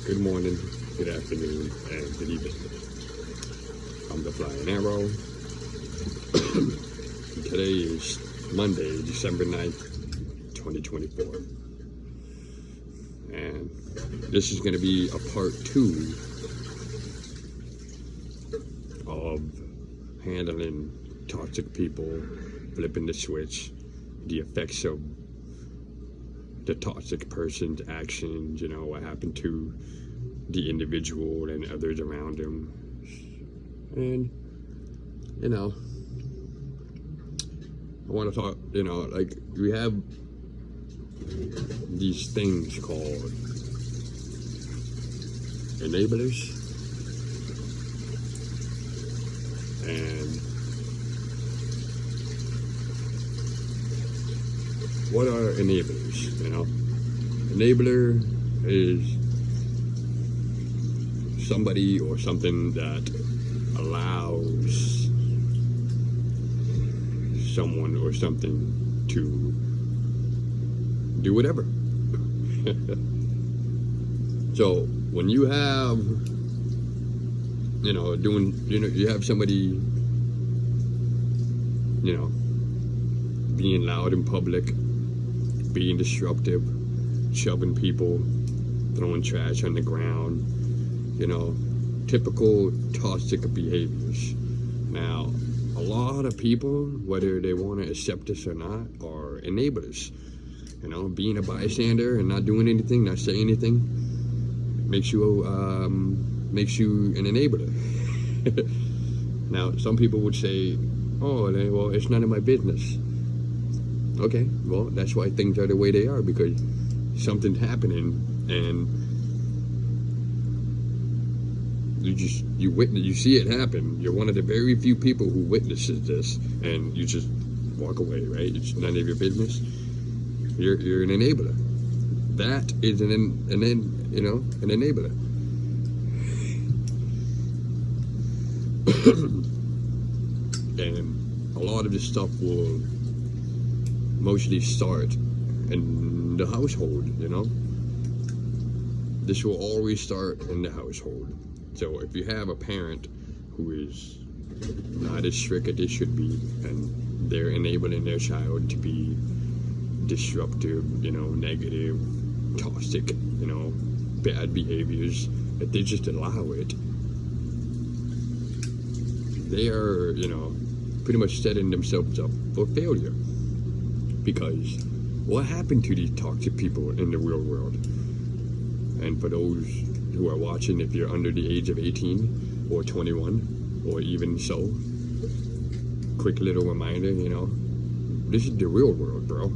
Good morning, good afternoon, and good evening. I'm the Flying Arrow. Today is Monday, December 9th, 2024. And this is going to be a part 2 of handling toxic people, flipping the switch, the effects of the toxic person's actions, what happened to the individual and others around him. And, I want to talk, like we have these things called enablers. And what are enablers? Enabler is somebody or something that allows someone or something to do whatever. So when you have, you have somebody, being loud in public, being disruptive, shoving people, throwing trash on the ground, typical toxic behaviors. Now, a lot of people, whether they want to accept this or not, are enablers. Being a bystander and not doing anything, not saying anything, makes you an enabler. Now, some people would say, "Oh, well, it's none of my business." Okay, well, that's why things are the way they are, because something's happening and you see it happen. You're one of the very few people who witnesses this, and you just walk away, right? It's none of your business. You're an enabler. That is an enabler. And a lot of this stuff will mostly start in the household. This will always start in the household. So if you have a parent who is not as strict as they should be, and they're enabling their child to be disruptive, negative, toxic, bad behaviors, if they just allow it, they are, pretty much setting themselves up for failure. Because what happened to these toxic people in the real world? And for those who are watching, if you're under the age of 18 or 21 or even so, quick little reminder, this is the real world, bro.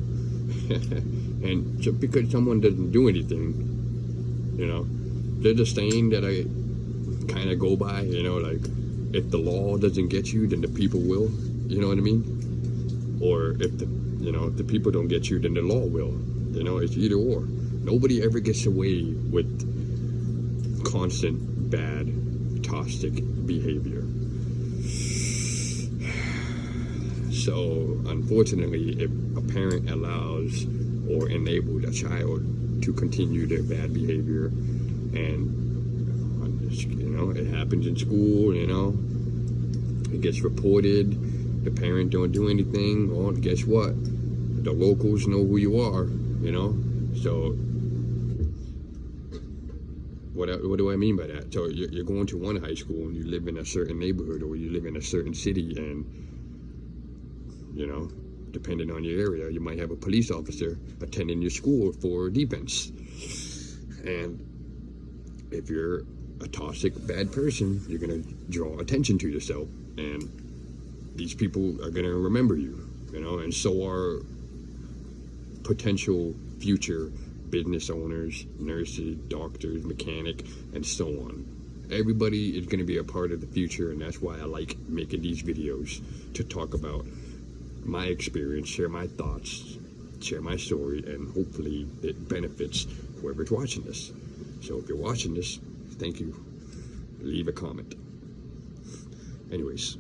And just because someone doesn't do anything, there's a saying that I kind of go by, like, if the law doesn't get you, then the people will, you know what I mean? Or if the people don't get you, then the law will. It's either or. Nobody ever gets away with constant bad, toxic behavior. So, unfortunately, if a parent allows or enables a child to continue their bad behavior, and it happens in school, it gets reported, the parent don't do anything, well, guess what? The locals know who you are, So, what do I mean by that? So you're going to one high school and you live in a certain neighborhood, or you live in a certain city, and depending on your area, you might have a police officer attending your school for defense. And if you're a toxic, bad person, you're going to draw attention to yourself, and these people are going to remember you, and so are potential future business owners, nurses, doctors, mechanic, and so on. Everybody is going to be a part of the future, and that's why I like making these videos, to talk about my experience, share my thoughts, share my story, and hopefully it benefits whoever's watching this. So if you're watching this, thank you. Leave a comment. Anyways,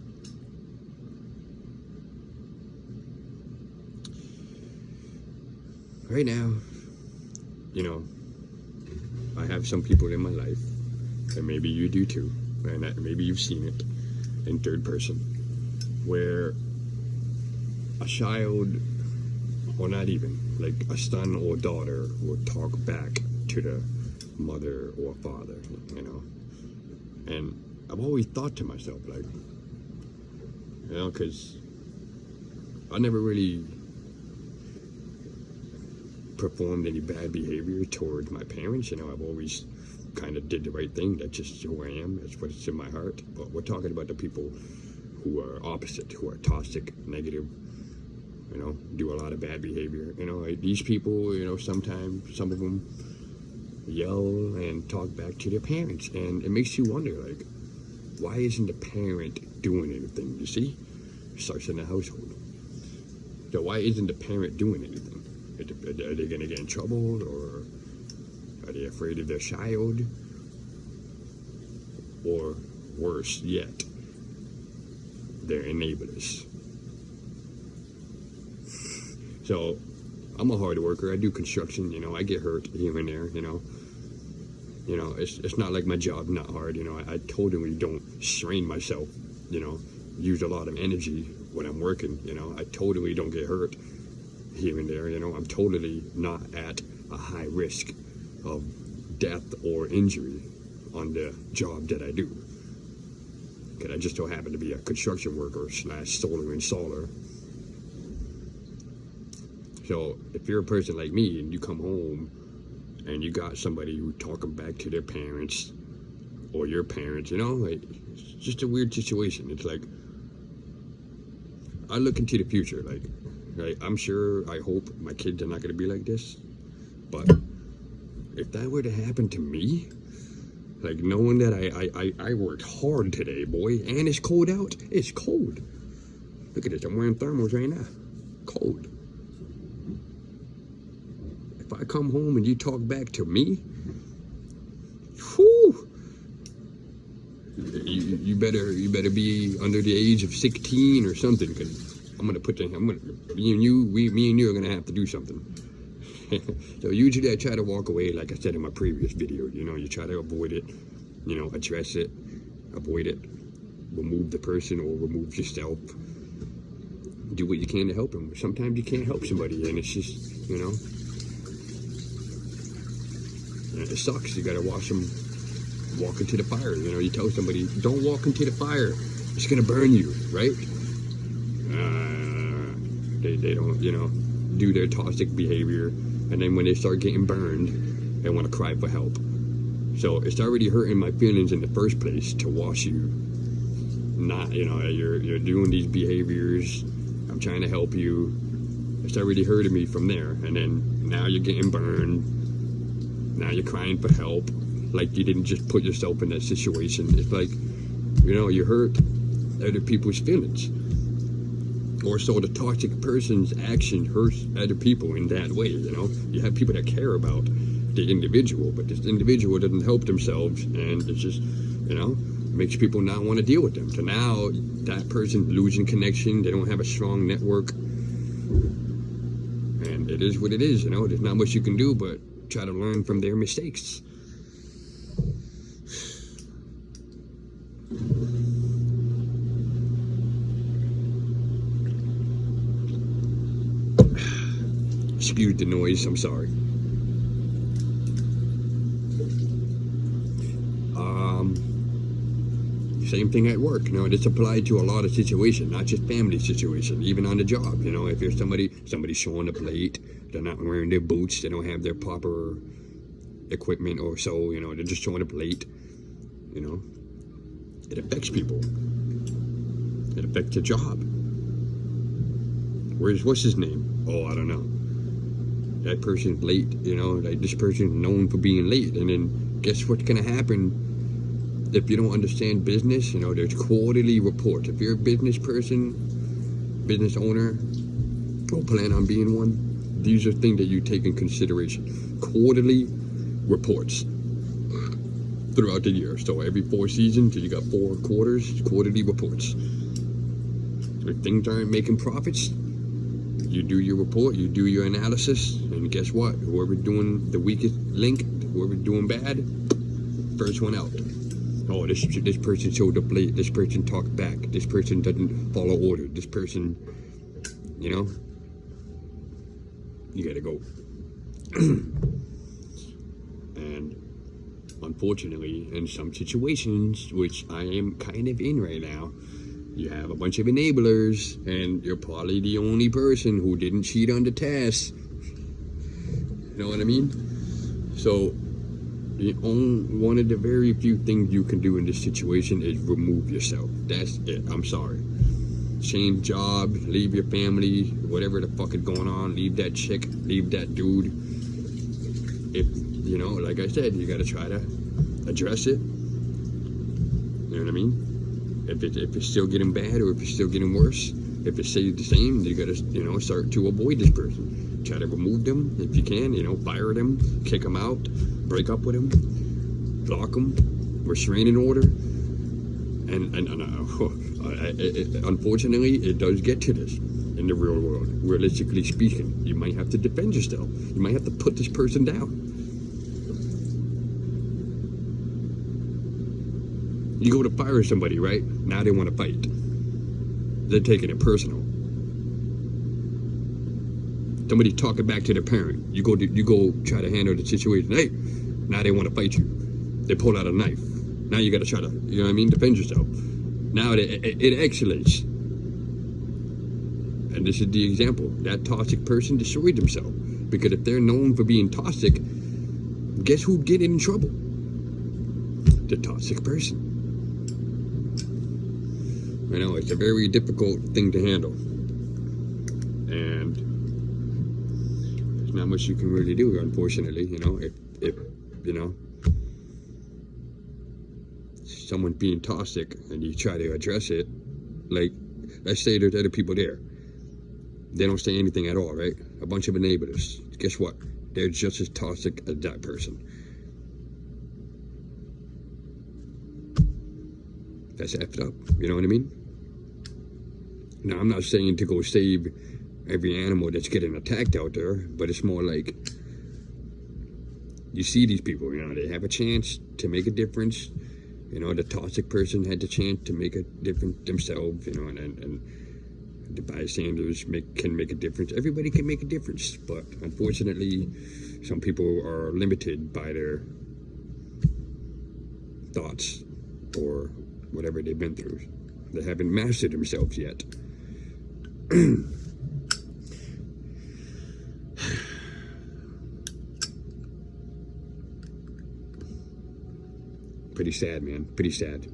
right now, I have some people in my life, and maybe you do too, and maybe you've seen it in third person, where a child, or not even, like a son or daughter, will talk back to the mother or father, you know. And I've always thought to myself, like, you know, because I never really performed any bad behavior towards my parents. You know, I've always kind of did the right thing. That's just who I am. That's what's in my heart. But we're talking about the people who are opposite, who are toxic, negative, you know, do a lot of bad behavior. You know, like these people, you know, sometimes some of them yell and talk back to their parents, and it makes you wonder, like, why isn't the parent doing anything? You see, it starts in the household. So why isn't the parent doing anything? Are they going to get in trouble, or are they afraid of their child? Or worse yet, they're enablers. So I'm a hard worker. I do construction. You know, I get hurt here and there. You know, it's not like my job not hard. You know, I totally don't strain myself. You know, use a lot of energy when I'm working. You know, I totally don't get hurt here and there. You know, I'm totally not at a high risk of death or injury on the job that I do. Because I just so happen to be a construction worker / solar installer. So if you're a person like me and you come home and you got somebody who talking back to their parents or your parents, you know, like, it's just a weird situation. It's like, I look into the future, like, right, I'm sure, I hope my kids are not going to be like this, but if that were to happen to me, like, knowing that I worked hard today, boy, and it's cold out, it's cold. Look at this, I'm wearing thermals right now, cold. If I come home and you talk back to me, whew, you better be under the age of 16 or something, because me and you are gonna have to do something. So usually I try to walk away, like I said in my previous video. You know, you try to avoid it, you know, address it, avoid it, remove the person or remove yourself. Do what you can to help them. Sometimes you can't help somebody, and it's just, you know, and it sucks. You gotta watch them walk into the fire. You know, you tell somebody, don't walk into the fire, it's gonna burn you, right? They don't, you know, do their toxic behavior, and then when they start getting burned, they want to cry for help. So it's already hurting my feelings in the first place to watch you not, you know, you're doing these behaviors. I'm trying to help you. It's already hurting me from there, and then now you're getting burned. Now you're crying for help, like you didn't just put yourself in that situation. It's like, you know, you hurt other people's feelings. Or so the toxic person's action hurts other people in that way, you know? You have people that care about the individual, but this individual doesn't help themselves, and it's just, you know, makes people not want to deal with them. So now that person losing connection, they don't have a strong network, and it is what it is, you know? There's not much you can do but try to learn from their mistakes. Excuse the noise, I'm sorry. Same thing at work, you know, it's applied to a lot of situations, not just family situations, even on the job. You know, if you're somebody showing up late, they're not wearing their boots, they don't have their proper equipment or so, you know, they're just showing up late, you know, it affects people. It affects your job. What's his name? Oh, I don't know. That person's late, you know, like this person's known for being late, and then guess what's gonna happen if you don't understand business? You know, there's quarterly reports. If you're a business person, business owner, or plan on being one, these are things that you take in consideration. Quarterly reports throughout the year. So every 4 seasons, you got 4 quarters, quarterly reports. If things aren't making profits, you do your report, you do your analysis, and guess what? Whoever's doing the weakest link, Whoever's doing bad, first one out. Oh, this person showed up late. This person talked back. This person doesn't follow order. This person, you know, you gotta go. And unfortunately, in some situations, which I am kind of in right now, you have a bunch of enablers, and you're probably the only person who didn't cheat on the test. You know what I mean? So, one of the very few things you can do in this situation is remove yourself. That's it. I'm sorry. Change job, leave your family, whatever the fuck is going on, leave that chick, leave that dude. If, you know, like I said, you gotta try to address it. You know what I mean? If it's still getting bad, or if it's still getting worse, if it stays the same, you gotta, you know, start to avoid this person. Try to remove them if you can, you know, fire them, kick them out, break up with them, block them, restraining order. And unfortunately, it does get to this in the real world. Realistically speaking, you might have to defend yourself. You might have to put this person down. You go to fire somebody, right? Now they want to fight. They're taking it personal. Somebody talking back to their parent. You go try to handle the situation. Hey, now they want to fight you. They pull out a knife. Now you got to try to, you know what I mean, defend yourself. Now it escalates. And this is the example. That toxic person destroyed themselves. Because if they're known for being toxic, guess who'd get in trouble? The toxic person. I know, it's a very difficult thing to handle. And there's not much you can really do, unfortunately, you know, if you know, someone being toxic and you try to address it, like, let's say there's other people there. They don't say anything at all, right? A bunch of enablers. Guess what? They're just as toxic as that person. That's effed up, you know what I mean? Now, I'm not saying to go save every animal that's getting attacked out there, but it's more like, you see these people, you know, they have a chance to make a difference. You know, the toxic person had the chance to make a difference themselves, you know, and the bystanders can make a difference. Everybody can make a difference, but unfortunately, some people are limited by their thoughts or whatever they've been through. They haven't mastered themselves yet. Pretty sad, man. Pretty sad.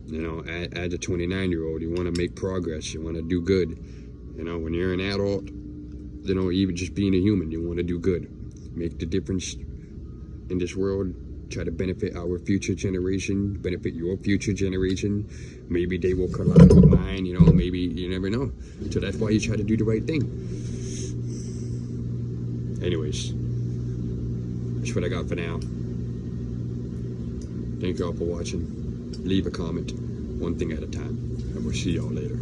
You know, as a 29-year-old, you want to make progress. You want to do good. You know, when you're an adult, you know, even just being a human, you want to do good. Make the difference in this world. Try to benefit our future generation, benefit your future generation. Maybe they will collide with mine, you know, maybe, you never know. So that's why you try to do the right thing. Anyways, that's what I got for now. Thank you all for watching. Leave a comment, one thing at a time, and we'll see y'all later.